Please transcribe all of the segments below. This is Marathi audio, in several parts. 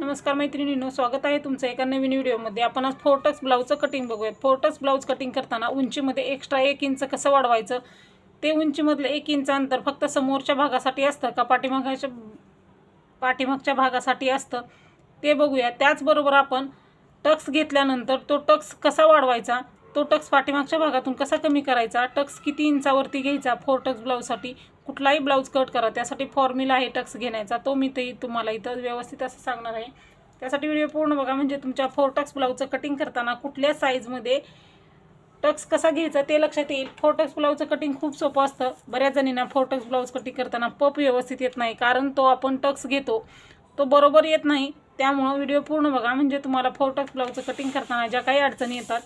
नमस्कार मैत्रिणींनो, स्वागत आहे तुमचं एका नवीन व्हिडिओमध्ये। आपण आज फोर्टक्स ब्लाउजचं कटिंग बघूयात। फोर्टक्स ब्लाउज कटिंग करताना उंचीमध्ये एक्स्ट्रा 1 इंच कसं वाढवायचं, ते उंचीमधलं 1 इंच अंतर फक्त समोरच्या भागासाठी असतं का पाठीमागच्या भागासाठी असतं ते बघूया। त्याचबरोबर आपण टक्स घेतल्यानंतर तो टक्स कसा वाढवायचा, तो टक्स पाठीमागच्या भागातून कसा कमी करायचा, टक्स किती इंचावरती घ्यायचा फोर्टक्स ब्लाउजसाठी, कुठलाही ब्लाउज कट करा त्यासाठी फॉर्म्युला आहे टक्स घेण्याचा, तो मी ते तुम्हाला इथं व्यवस्थित असं सांगणार आहे। त्यासाठी व्हिडिओ पूर्ण बघा, म्हणजे तुमच्या फोर्टक्स ब्लाउजचं कटिंग करताना कुठल्या साईजमध्ये टक्स कसा घ्यायचा ते लक्षात येईल। फोर्टक्स ब्लाउजचं कटिंग खूप सोपं असतं। बऱ्याच जणींना फोर्टक्स ब्लाउज कटिंग करताना पप व्यवस्थित येत नाही, कारण तो आपण टक्स घेतो तो बरोबर येत नाही। त्यामुळे व्हिडिओ पूर्ण बघा, म्हणजे तुम्हाला फोर्टक्स ब्लाउजचं कटिंग करताना ज्या काही अडचणी येतात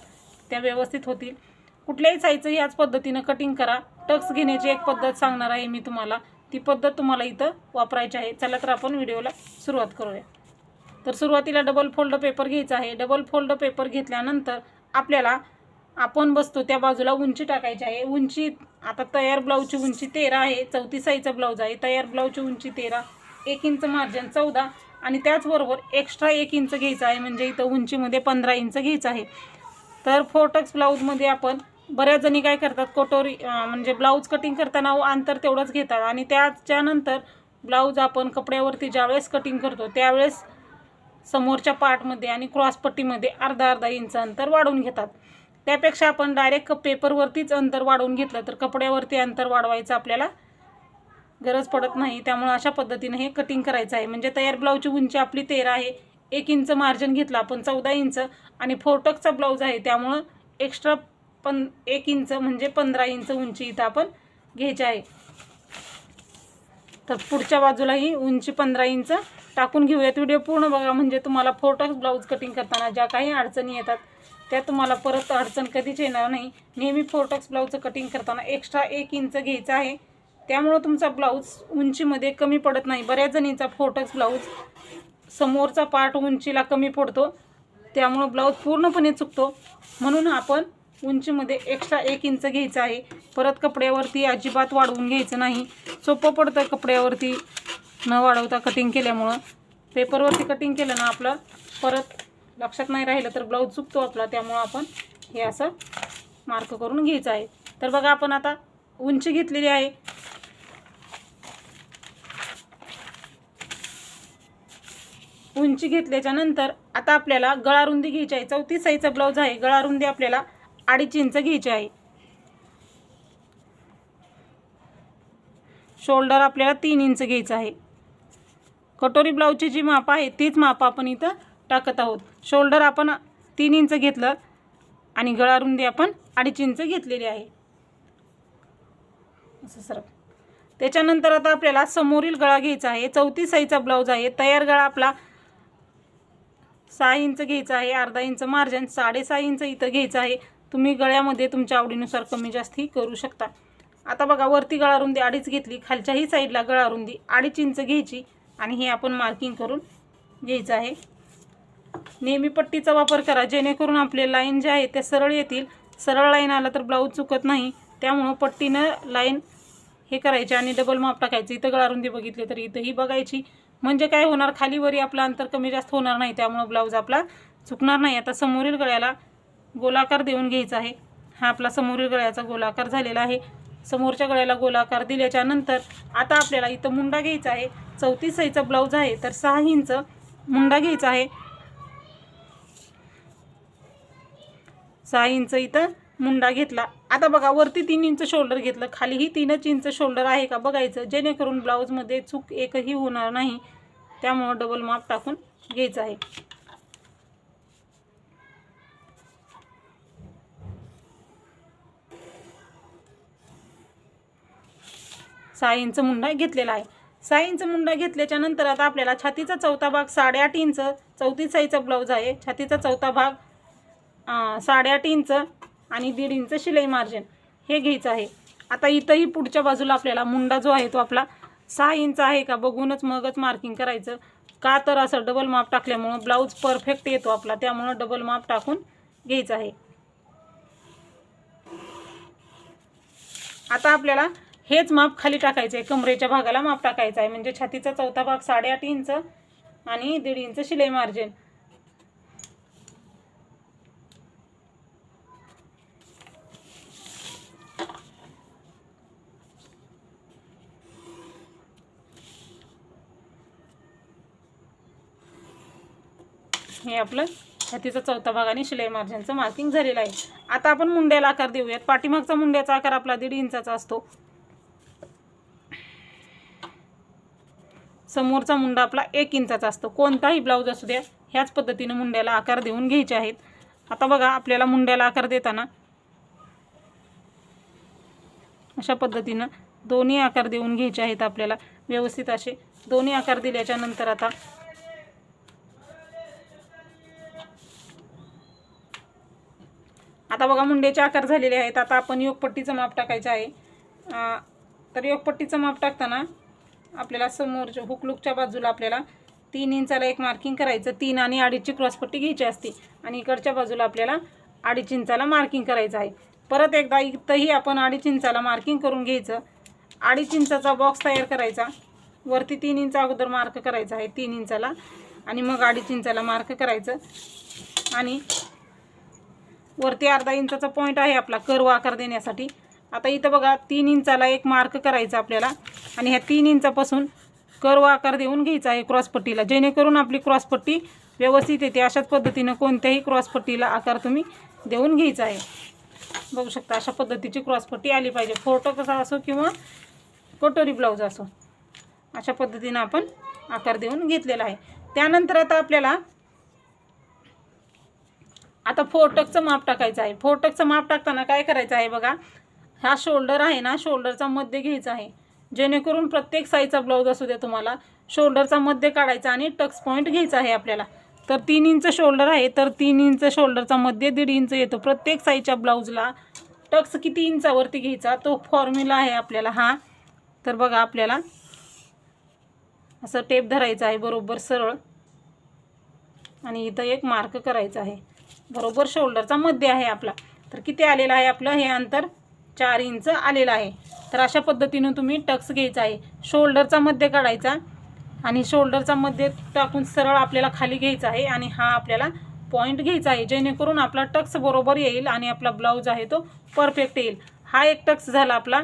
त्या व्यवस्थित होतील। कुठल्याही साईजचं ह्याच पद्धतीनं कटिंग करा। टक्स घेण्याची एक पद्धत सांगणार आहे मी तुम्हाला, ती पद्धत तुम्हाला इथं वापरायची आहे। चला तर आपण व्हिडिओला सुरुवात करूया। तर सुरुवातीला डबल फोल्ड पेपर घ्यायचा आहे। डबल फोल्ड पेपर घेतल्यानंतर आपल्याला आपण बसतो त्या बाजूला उंची टाकायची आहे। उंची आता तयार ब्लाऊजची उंची 13 आहे, 34 साईजचा ब्लाऊज आहे। तयार ब्लाऊजची उंची 13, 1 इंच मार्जिन 14 आणि त्याचबरोबर एक्स्ट्रा 1 इंच घ्यायचं आहे, म्हणजे इथं उंचीमध्ये 15 इंच घ्यायचं आहे। तर फोर्टक्स ब्लाऊजमध्ये आपण बऱ्याच जणी काय करतात, कटोरी म्हणजे ब्लाऊज कटिंग करताना अंतर तेवढंच घेतात आणि त्याच्यानंतर ब्लाऊज आपण कपड्यावरती ज्यावेळेस कटिंग करतो त्यावेळेस समोरच्या पार्टमध्ये आणि क्रॉसपट्टीमध्ये अर्धा इंच अंतर वाढवून घेतात। त्यापेक्षा आपण डायरेक्ट पेपरवरतीच अंतर वाढवून घेतलं तर कपड्यावरती अंतर वाढवायचं आपल्याला गरज पडत नाही। त्यामुळे अशा पद्धतीने हे कटिंग करायचं आहे। म्हणजे तयार ब्लाऊजची उंची आपली 13 आहे, 1 इंच मार्जिन घेतला आपण 14 इंच आणि फोर्टक्सचा ब्लाऊज आहे त्यामुळं एक्स्ट्रा 1 इंच म्हणजे 15 इंच उंची इथं आपण घ्यायची आहे। तर पुढच्या बाजूलाही उंची 15 इंच टाकून घेऊयात। व्हिडिओ पूर्ण बघा, म्हणजे तुम्हाला फोर्टक्स ब्लाऊज कटिंग करताना ज्या काही अडचणी येतात त्या तुम्हाला परत अडचण कधीच येणार नाही। नेहमी फोर्टक्स ब्लाऊजचं कटिंग करताना एक्स्ट्रा 1 इंच घ्यायचं आहे, त्यामुळं तुमचा ब्लाऊज उंचीमध्ये कमी पडत नाही। बऱ्याच जणींचा फोर्टक्स ब्लाऊज समोरचा पार्ट उंचीला कमी पडतो, त्यामुळं ब्लाऊज पूर्णपणे चुकतो। म्हणून आपण उंचीमध्ये एक्स्ट्रा 1 इंच घ्यायचं आहे। परत कपड्यावरती अजिबात वाढवून घ्यायचं नाही, सोपं पडतं कपड्यावरती न वाढवता कटिंग केल्यामुळं। पेपरवरती कटिंग केलं ना आपलं परत लक्षात नाही राहिलं तर ब्लाऊज चुकतो आपला, त्यामुळं आपण हे असं मार्क करून घ्यायचं आहे। तर बघा, आपण आता उंची घेतलेली आहे। उंची घेतल्याच्या नंतर आता आपल्याला गळारुंदी घ्यायची आहे। 34 साईजचा ब्लाऊज आहे, गळारुंदी आपल्याला 2.5 इंच घ्यायची आहे। शोल्डर आपल्याला 3 इंच घ्यायचं आहे। कटोरी ब्लाऊजची जी माप आहे तीच माप आपण इथं टाकत आहोत। शोल्डर आपण 3 इंच घेतलं आणि गळारुंदी आपण 2.5 इंच घेतलेली आहे असं सर। त्याच्यानंतर आता आपल्याला समोरील गळा घ्यायचा आहे। 34 साईजचा ब्लाऊज आहे, तयार गळा आपला 6 इंच घ्यायचा आहे, अर्धा इंच मार्जिन 6.5 इंच इथं घ्यायचं आहे। तुम्ही गळ्यामध्ये तुमच्या आवडीनुसार कमी जास्ती करू शकता। आता बघा, वरती गळारुंदी 2.5 घेतली, खालच्याही साईडला गळारुंदी 2.5 इंच घ्यायची आणि हे आपण मार्किंग करून घ्यायचं आहे। नेहमी पट्टीचा वापर करा, जेणेकरून आपले लाईन जे आहे ते सरळ येतील। सरळ लाईन आला तर ब्लाऊज चुकत नाही, त्यामुळं पट्टीनं लाईन हे करायचे आणि डबल माप टाकायचं। इथं गळारुंदी बघितली तर इथंही बघायची, म्हणजे काय होणार, खालीवरी आपलं अंतर कमी जास्त होणार नाही, त्यामुळं ब्लाऊज आपला चुकणार नाही। आता समोरील गळ्याला गोलाकार देऊन घ्यायचा आहे। हा आपला समोरील गळ्याचा गोलाकार झालेला आहे। समोरच्या गळ्याला गोलाकार दिल्याच्या नंतर आता आपल्याला इथं मुंडा घ्यायचा आहे। 34 साईजचा ब्लाऊज आहे तर 6 इंच मुंडा घ्यायचा आहे। 6 इंच इथं मुंडा घेतला। आता बघा, वरती 3 इंच शोल्डर घेतलं, खालीही 3 इंच शोल्डर आहे का बघायचं, जेणेकरून ब्लाऊजमध्ये चूक एकही होणार नाही। त्यामुळं डबल माप टाकून घ्यायचं आहे। 6 इंच मुंडा घेतलेला आहे। 6 इंच मुंडा घेतल्याच्या नंतर आता आपल्याला छातीचा चौथा भाग 8.5 इंच, 34 साईजचा ब्लाऊज आहे, छातीचा चौथा भाग 8.5 इंच आणि 1.5 इंच शिलाई मार्जिन हे घ्यायचं आहे। आता इथंही पुढच्या बाजूला आपल्याला मुंडा जो आहे तो आपला 6 इंच आहे का बघूनच मगच मार्किंग करायचं, का तर असं डबल माप टाकल्यामुळं ब्लाऊज परफेक्ट येतो आपला, त्यामुळं डबल माप टाकून घ्यायचं आहे। आता आपल्याला हेच माप खाली टाकायचं आहे, कमरेच्या भागाला माप टाकायचं आहे। म्हणजे छातीचा चौथा भाग 8.5 इंच आणि 1.5 इंच शिलाई मार्जिन. हे आपलं छातीचा चौथा भाग आणि शिलाई मार्जिनचं मार्किंग झालेलं आहे. आता आपण मुंड्याला आकार देऊयात. पाठीमागचा मुंड्याचा आकार आपला 1.5 इंचाचा असतो. समोरचा मुंडा आपला 1 इंचाचा असतो. कोणताही ब्लाऊज असू द्या ह्याच पद्धतीने मुंड्याला आकार देऊन घ्यायचे आहेत. आता बघा आपल्याला मुंड्याला आकार देताना अशा पद्धतीनं दोन्ही आकार देऊन घ्यायचे आहेत. आपल्याला व्यवस्थित असे दोन्ही आकार दिल्याच्या नंतर आता बघा मुंड्याचे आकार झालेले आहेत. आता आपण योगपट्टीचं माप टाकायचं आहे. तर योगपट्टीचं माप टाकताना आपल्याला समोरच्या हुकलूकच्या बाजूला आपल्याला 3 इंचाला एक मार्किंग करायचं. 3 आणि 2.5ची क्रॉसपट्टी घ्यायची असते आणि इकडच्या बाजूला आपल्याला 2.5 इंचाला मार्किंग करायचं आहे. परत एकदा इथंही आपण 2.5 इंचाला मार्किंग करून घ्यायचं. 2.5 इंचाचा बॉक्स तयार करायचा. वरती 3 इंच अगोदर मार्क करायचा आहे 3 इंचाला आणि मग 2.5 इंचाला मार्क करायचं आणि वरती अर्धा इंचाचा पॉईंट आहे आपला कर्व आकार देण्यासाठी. आता इथं बघा 3 इंचाला एक मार्क करायचा आपल्याला आणि ह्या 3 इंचापासून कर्व आकार देऊन घ्यायचा आहे क्रॉसपट्टीला, जेणेकरून आपली क्रॉसपट्टी व्यवस्थित येते. अशाच पद्धतीनं कोणत्याही क्रॉसपट्टीला आकार तुम्ही देऊन घ्यायचा आहे. बघू शकता अशा पद्धतीची क्रॉसपट्टी आली पाहिजे. फोटो कसा असो किंवा कटोरी ब्लाऊज असो अशा पद्धतीनं आपण आकार देऊन घेतलेला आहे. त्यानंतर आता 4 टक्सचं माप टाकायचं आहे. 4 टक्सचं माप टाकताना काय करायचं आहे बघा, हा शोल्डर आहे ना, शोल्डरचा मध्य घ्यायचा आहे, जेणेकरून प्रत्येक साईजचा ब्लाऊज असू दे तुम्हाला शोल्डरचा मध्य काढायचा आणि टक्स पॉईंट घ्यायचा आहे आपल्याला. तर 3 इंच शोल्डर आहे, तर 3 इंच शोल्डरचा मध्य 1.5 इंच येतो. प्रत्येक साईजच्या ब्लाऊजला टक्स किती इंचावरती घ्यायचा तो फॉर्म्युला आहे आपल्याला हा. तर बघा आपल्याला असं टेप धरायचं आहे बरोबर सरळ आणि इथं एक मार्क करायचा आहे. बरोबर शोल्डरचा मध्य आहे आपला. तर किती आलेलं आहे आपलं हे अंतर 4 इंच आलेलं आहे. तर अशा पद्धतीनं तुम्ही टक्स घ्यायचा आहे. शोल्डरचा मध्य काढायचा आणि शोल्डरचा मध्य टाकून सरळ आपल्याला खाली घ्यायचा आहे आणि हा आपल्याला पॉईंट घ्यायचा आहे, जेणेकरून आपला टक्स बरोबर येईल आणि आपला ब्लाऊज आहे तो परफेक्ट येईल. हा एक टक्स झाला आपला.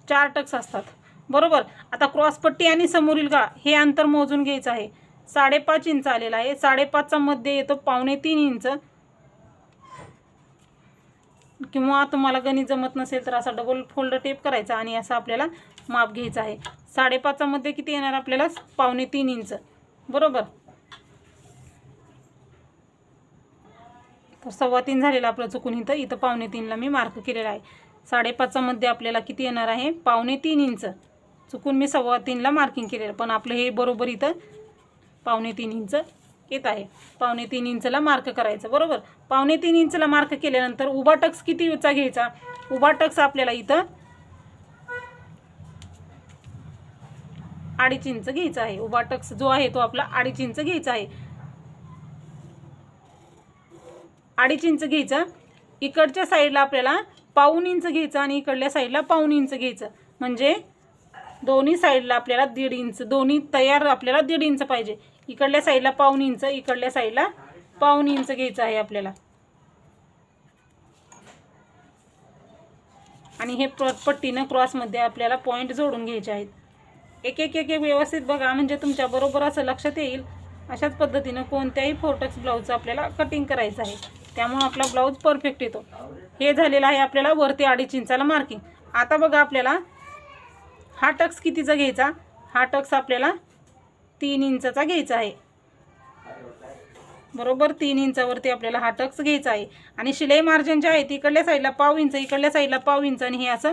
4 टक्स असतात बरोबर. आता क्रॉसपट्टी आणि समोरील गळा हे अंतर मोजून घ्यायचं आहे. 5.5 इंच आलेला आहे. 5.5चा मध्ये येतो 2.25 इंच, किंवा तुम्हाला गणित जमत नसेल तर असा डबल फोल्ड टेप करायचा आणि असं आपल्याला माप घ्यायचं आहे. 5.5चा मध्ये किती येणार आपल्याला 2.25 इंच बरोबर. तर 3.25 झालेला आपलं चुकून इथं 2.25ला मी मार्क केलेला आहे. 5.5चा मध्ये आपल्याला किती येणार आहे 2.25 इंच. चुकून मी 3.25ला मार्किंग केलेलं, पण आपलं हे बरोबर इथं 2.25 इंच येत आहे. 2.25 इंचला मार्क करायचं बरोबर. 2.25 इंचला मार्क केल्यानंतर उभा टक्स कितीचा घ्यायचा. उभा टक्स आपल्याला इथं 2.5 इंच घ्यायचा आहे. उभा टक्स जो आहे तो आपला 2.5 इंच घ्यायचा आहे. 2.5 इंच घ्यायचा. इकडच्या साईडला आपल्याला 1.25 इंच घ्यायचं आणि इकडल्या साईडला 1.25 इंच घ्यायचं. म्हणजे दोन्ही साईडला आपल्याला 1.5 इंच, दोन्ही तयार आपल्याला 1.5 इंच पाहिजे. इकडल्या साईडला 1.25 इंच, इकडल्या साईडला 1.25 इंच घ्यायचं आहे आपल्याला. आणि हे पट्टीनं क्रॉसमध्ये आपल्याला पॉईंट जोडून घ्यायचे आहेत. एक एक एक एक व्यवस्थित बघा, म्हणजे तुमच्या बरोबर असं लक्षात येईल. अशाच पद्धतीनं कोणत्याही 4 टक्स ब्लाऊजचं आपल्याला कटिंग करायचं आहे, त्यामुळे आपला ब्लाऊज परफेक्ट येतो. हे झालेलं आहे आपल्याला वरती 2.5 इंचाला मार्किंग. आता बघा आपल्याला हा टक्स कितीचा घ्यायचा. हा टक्स आपल्याला 3 इंचाचा घ्यायचा आहे बरोबर. 3 इंचावरती आपल्याला हा टक्स घ्यायचा आहे आणि शिलाई मार्जिन जे आहे इकडल्या साईडला 1.25 इंच, इकडल्या साईडला 1.25 इंच आणि हे असं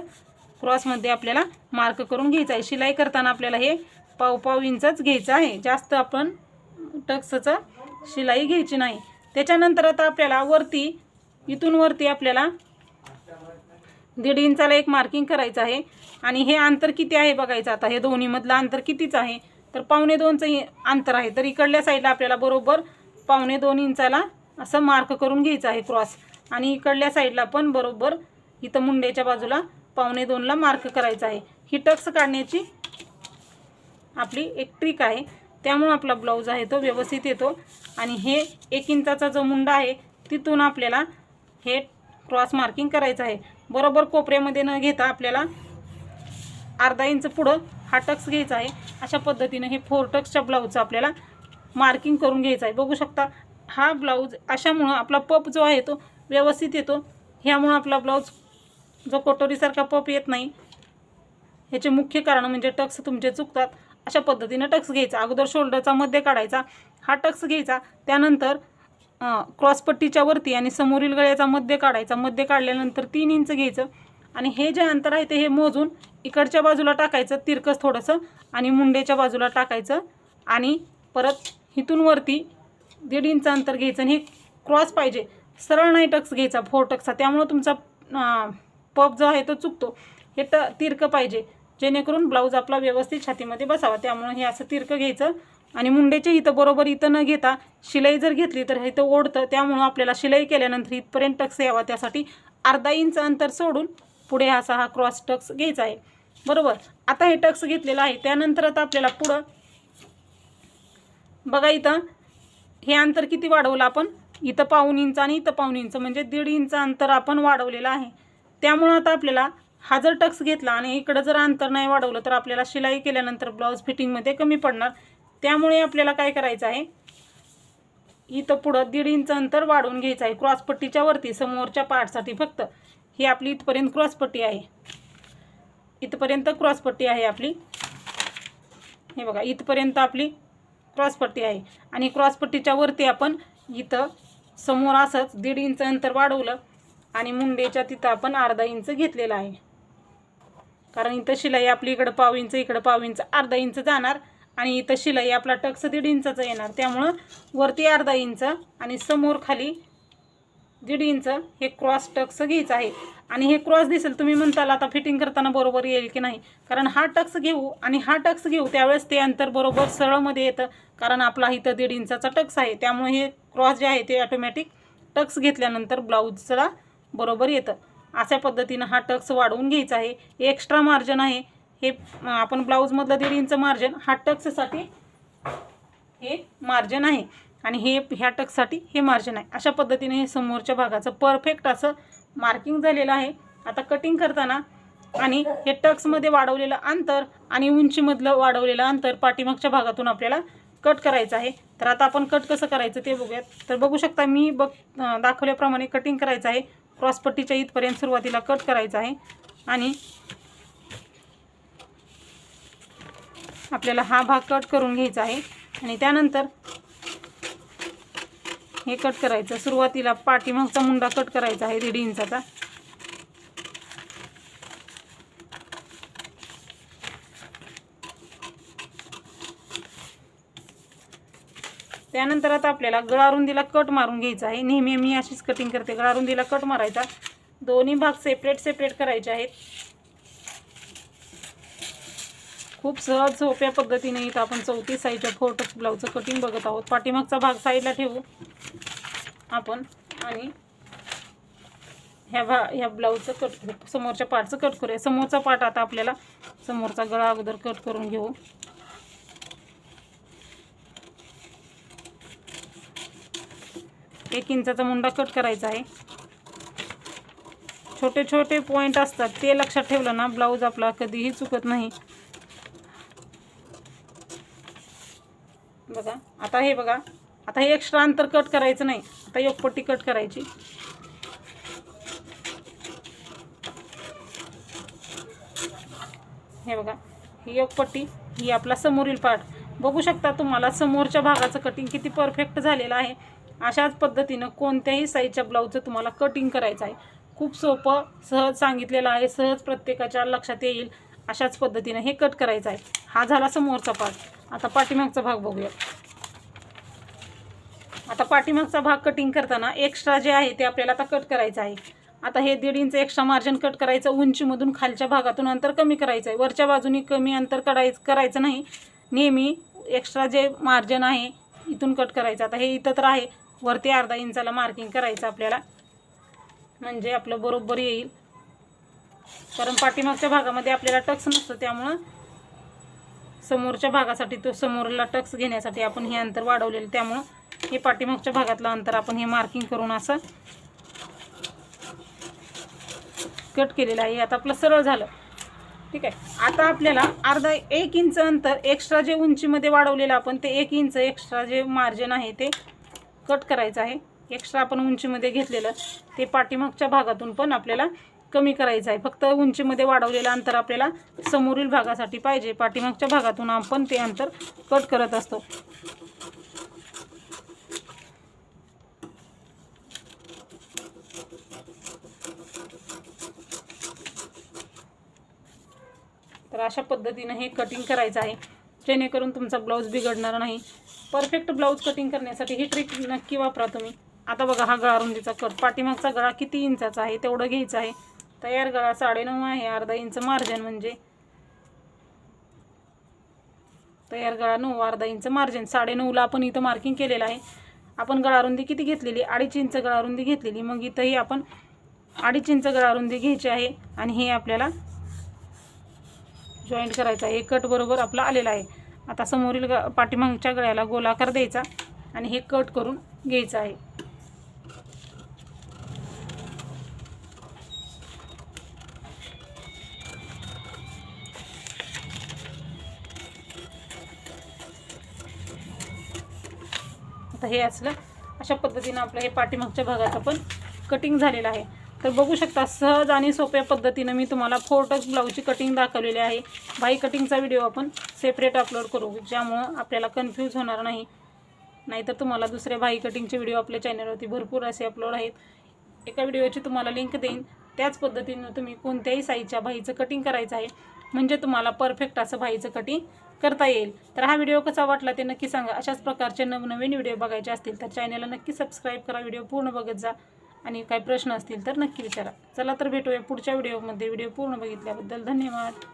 क्रॉसमध्ये आपल्याला मार्क करून घ्यायचं आहे. शिलाई करताना आपल्याला हे 1.25 इंचच घ्यायचं आहे, जास्त आपण टक्सचं शिलाई घ्यायची नाही. त्याच्यानंतर आता आपल्याला वरती इथून वरती आपल्याला 1.5 इंचाला एक मार्किंग करायचं आहे आणि हे अंतर किती आहे बघायचं. आता हे दोन्हीमधलं अंतर कितीचं आहे तर 1.25चं अंतर आहे. तर इकडल्या साईडला आपल्याला बरोबर 2.25 इंचाला असं मार्क करून घ्यायचं आहे क्रॉस आणि इकडल्या साईडला पण बरोबर इथं मुंड्याच्या बाजूला 2.25ला मार्क करायचं आहे. ही टक्स काढण्याची आपली एक ट्रिक आहे. त्यामुळे आपला ब्लाऊज आहे तो व्यवस्थित येतो. आणि हे 1 इंचाचा जो मुंडा आहे तिथून आपल्याला हे क्रॉस मार्किंग करायचं आहे. बरोबर कोपऱ्यामध्ये न घेता आपल्याला अर्धा इंच पुढं हा टक्स घ्यायचा आहे. अशा पद्धतीने हे 4 टक्सच्या ब्लाऊजचं आपल्याला मार्किंग करून घ्यायचं आहे. बघू शकता हा ब्लाऊज अशामुळं आपला पप जो आहे तो व्यवस्थित येतो. ह्यामुळं आपला ब्लाऊज जो कटोरीसारखा पप येत नाही ह्याचे मुख्य कारण म्हणजे टक्स तुमचे चुकतात. अशा पद्धतीनं टक्स घ्यायचा. अगोदर शोल्डरचा मध्य काढायचा, हा टक्स घ्यायचा. त्यानंतर क्रॉसपट्टीच्या वरती आणि समोरील गळ्याचा मध्य काढायचा. मध्य काढल्यानंतर 3 इंच घ्यायचं आणि हे जे अंतर आहे ते हे मोजून इकडच्या बाजूला टाकायचं तिरकस थोडंसं आणि मुंडेच्या बाजूला टाकायचं आणि परत इथून वरती 1.5 इंच अंतर घ्यायचं. आणि हे क्रॉस पाहिजे, सरळ नाही टक्स घ्यायचा 4 टक्सचा. त्यामुळं तुमचा पप जो आहे तो चुकतो. हे तिरकं पाहिजे जेणेकरून ब्लाऊज आपला व्यवस्थित छातीमध्ये बसावा. त्यामुळे हे असं तिरकं घ्यायचं आणि मुंडेचे इथं बरोबर इथं न घेता शिलाई जर घेतली तर इथं ओढतं. त्यामुळं आपल्याला शिलाई केल्यानंतर इथपर्यंत टक्स यावा त्यासाठी अर्धा इंच अंतर सोडून पुढे असा हा क्रॉस टक्स घ्यायचा आहे. बरोबर. आता हे टक्स घेतलेलं आहे. त्यानंतर आता आपल्याला पुढं बघा इथं हे अंतर किती वाढवलं आपण, इथं 1.5 इंच आणि इथं 1.5 इंच म्हणजे 1.5 इंच अंतर आपण वाढवलेलं आहे. त्यामुळं आता आपल्याला हा जर टक्स घेतला आणि इकडं जर अंतर नाही वाढवलं तर आपल्याला शिलाई केल्यानंतर ब्लाऊज फिटिंगमध्ये कमी पडणार. त्यामुळे आपल्याला काय करायचं आहे, इथं पुढं 1.5 इंच अंतर वाढवून घ्यायचं आहे क्रॉसपट्टीच्या वरती समोरच्या पार्टसाठी. फक्त ही आपली इथपर्यंत क्रॉसपट्टी आहे, इथपर्यंत क्रॉसपट्टी आहे आपली. हे बघा इथपर्यंत आपली क्रॉसपट्टी आहे आणि क्रॉसपट्टीच्या वरती आपण इथं समोर असंच 1.5 इंच अंतर वाढवलं आणि मुंडेच्या तिथं आपण अर्धा इंच घेतलेला आहे. कारण इथं शिलाई आपली इकडं 1.5 इंच इकडं 1.5 इंच अर्धा इंच जाणार आणि इथं शिलाई आपला टक्स 1.5 इंचाचा येणार. त्यामुळं वरती अर्धा इंच आणि समोर खाली 1.5 इंच हे क्रॉस टक्स घ्यायचं आहे. आणि हे क्रॉस दिसेल तुम्ही म्हणताल आता फिटिंग करताना बरोबर येईल की नाही, कारण हा टक्स घेऊ आणि हा टक्स घेऊ त्यावेळेस ते अंतर बरोबर सरळमध्ये येतं. कारण आपला इथं 1.5 इंचाचा टक्स आहे. त्यामुळे हे क्रॉस जे आहे ते ऑटोमॅटिक टक्स घेतल्यानंतर ब्लाऊजला बरोबर येतं. अशा पद्धतीनं हा टक्स वाढवून घ्यायचा आहे. एक्स्ट्रा मार्जिन आहे हे आपण ब्लाऊजमधलं 1.5 इंच मार्जिन हा टक्ससाठी हे मार्जिन आहे आणि हे ह्या टक्ससाठी हे मार्जिन आहे. अशा पद्धतीने हे समोरच्या भागाचं परफेक्ट असं मार्किंग झालेलं आहे. आता कटिंग करताना आणि हे टक्समध्ये वाढवलेलं अंतर आणि उंचीमधलं वाढवलेलं अंतर पाठीमागच्या भागातून आपल्याला कट करायचं आहे. तर आता आपण कट कसं करायचं ते बघूयात. तर बघू शकता मी दाखवल्याप्रमाणे कटिंग करायचं आहे. क्रॉसपट्टीच्या इथपर्यंत सुरुवातीला कट करायचं आहे आणि आपल्याला हा भाग कट करून घ्यायचा आहे आणि त्यानंतर हे कट करायचं. सुरुवातीला पाठीमागचा मुंडा कट करायचा आहे 1.5 इंचाचा. त्यानंतर आता आपल्याला गळारुंदीला कट मारून घ्यायचा आहे. नेहमी मी अशीच कटिंग करते, गळारुंदीला कट मारायचा. दोन्ही भाग सेपरेट करायचे आहेत. खूप सहज सोप्या पद्धतीने इथं आपण 34 साईजच्या 4 टक्स ब्लाऊजचं कटिंग बघत आहोत. पाठीमागचा भाग साईडला ठेवू आपण आणि ह्या ब्लाऊजचं कट करू, समोरच्या पार्टचं कट करूया. समोरचा पार्ट आता आपल्याला समोरचा गळा अगोदर कट करून घेऊ. एक इंचाचा मुंडा कट करायचा आहे. छोटे छोटे पॉईंट असतात ते लक्षात ठेवलं ना ब्लाऊज आपला कधीही चुकत नाही. बघा आता हे बघा, आता हे एक्स्ट्रा अंतर कट करायचं नाही. आता एक पट्टी कट करायची. हे बघा ही एक पट्टी, ही आपला समोरील पार्ट. बघू शकता तुम्हाला समोरच्या भागाचं कटिंग किती परफेक्ट झालेलं आहे. अशाच पद्धतीनं कोणत्याही साईजच्या ब्लाऊजचं तुम्हाला कटिंग करायचं आहे. खूप सोपं सहज सांगितलेलं आहे, सहज प्रत्येकाच्या लक्षात येईल अशाच पद्धतीनं हे कट करायचं आहे. हा झाला समोरचा पार्ट. आता पाठीमागचा भाग बघूया. आता पाठीमागचा भाग कटिंग करताना एक्स्ट्रा जे आहे ते आपल्याला आता कट करायचं आहे. आता हे 1.5 इंच एक्स्ट्रा मार्जिन कट करायचं. उंचीमधून खालच्या भागातून अंतर कमी करायचं आहे. वरच्या बाजूनी कमी अंतर करायचं नाही. नेहमी एक्स्ट्रा जे मार्जिन आहे इथून कट करायचं. आता हे इथं तर आहे, वरती अर्धा इंचाला मार्किंग करायचं आपल्याला, म्हणजे आपलं बरोबर येईल. कारण पाठीमागच्या भागामध्ये आपल्याला टक्स नसतं त्यामुळं समोरच्या भागासाठी तो समोरला टक्स घेण्यासाठी आपण हे अंतर वाढवलेलं, त्यामुळं हे पाठीमागच्या भागातलं अंतर आपण हे मार्किंग करून असं कट केलेलं आहे. आता आपलं सरळ झालं. ठीक आहे. आता आपल्याला अर्धा 1 इंच अंतर एक्स्ट्रा जे उंचीमध्ये वाढवलेलं आपण ते 1 इंच एक्स्ट्रा जे मार्जिन आहे ते कट करायचं आहे. एक्स्ट्रा आपण उंचीमध्ये घेतलेलं ते पाठीमागच्या भागातून पण आपल्याला कमी करायचं आहे. फक्त उंचीमध्ये वाढवलेलं अंतर आपल्याला समोरील भागासाठी पाहिजे, पाठीमागच्या भागातून आपण ते अंतर कट करत असतो. तर अशा पद्धतीने हे कटिंग करायचं आहे, जेणेकरून तुमचा ब्लाऊज बिघडणार नाही. परफेक्ट ब्लाऊज कटिंग करण्यासाठी ही ट्रिक नक्की वापरा तुम्ही. आता बघा, हा गळा रुंदीचा कट, पाठीमागचा गळा किती इंचाचा आहे तेवढं घ्यायचं आहे. तयार गळा 9.5 आहे, अर्धा इंच मार्जिन म्हणजे तयार गळा 9, अर्धा इंच मार्जिन, 9.5ला आपण इथं मार्किंग केलेलं आहे. आपण गळा रुंदी किती घेतलेली, 2.5 इंच गळा रुंदी घेतलेली. मग इथंही आपण 2.5 इंच गळा रुंदी घ्यायची आहे आणि हे आपल्याला जॉईंट करायचं आहे. कट बरोबर आपला आलेला आहे. आता समोरील पाठीमागच्या गळ्याला गोलाकार द्यायचा आणि हे कट करून घ्यायचं आहे. आता हे असलं, अशा पद्धतीनं आपलं हे पाठीमागच्या भागाचं पण कटिंग झालेलं आहे. तर बघू शकता, सहज आणि सोप्या पद्धतीनं मी तुम्हाला 4 टक्स ब्लाऊजची कटिंग दाखवलेली आहे. बाई कटिंगचा व्हिडिओ आपण सेपरेट अपलोड करू, ज्यामुळं आपल्याला कन्फ्यूज होणार नाही. नाहीतर तुम्हाला दुसऱ्या बाई कटिंगचे व्हिडिओ आपल्या चॅनलवरती भरपूर असे अपलोड आहेत. एका व्हिडिओची तुम्हाला लिंक देईन, त्याच पद्धतीनं तुम्ही कोणत्याही साईजच्या बाईचं कटिंग करायचं आहे, म्हणजे तुम्हाला परफेक्ट असं बाईचं कटिंग करता येईल. तर हा व्हिडिओ कसा वाटला ते नक्की सांगा. अशाच प्रकारचे नवनवीन व्हिडिओ बघायचे असतील तर चॅनलला नक्की सबस्क्राईब करा, व्हिडिओ पूर्ण बघत जा आणि काही प्रश्न असतील तर नक्की विचारा. चला तर भेटूया पुढच्या व्हिडिओमध्ये. व्हिडिओ पूर्ण बघितल्याबद्दल धन्यवाद.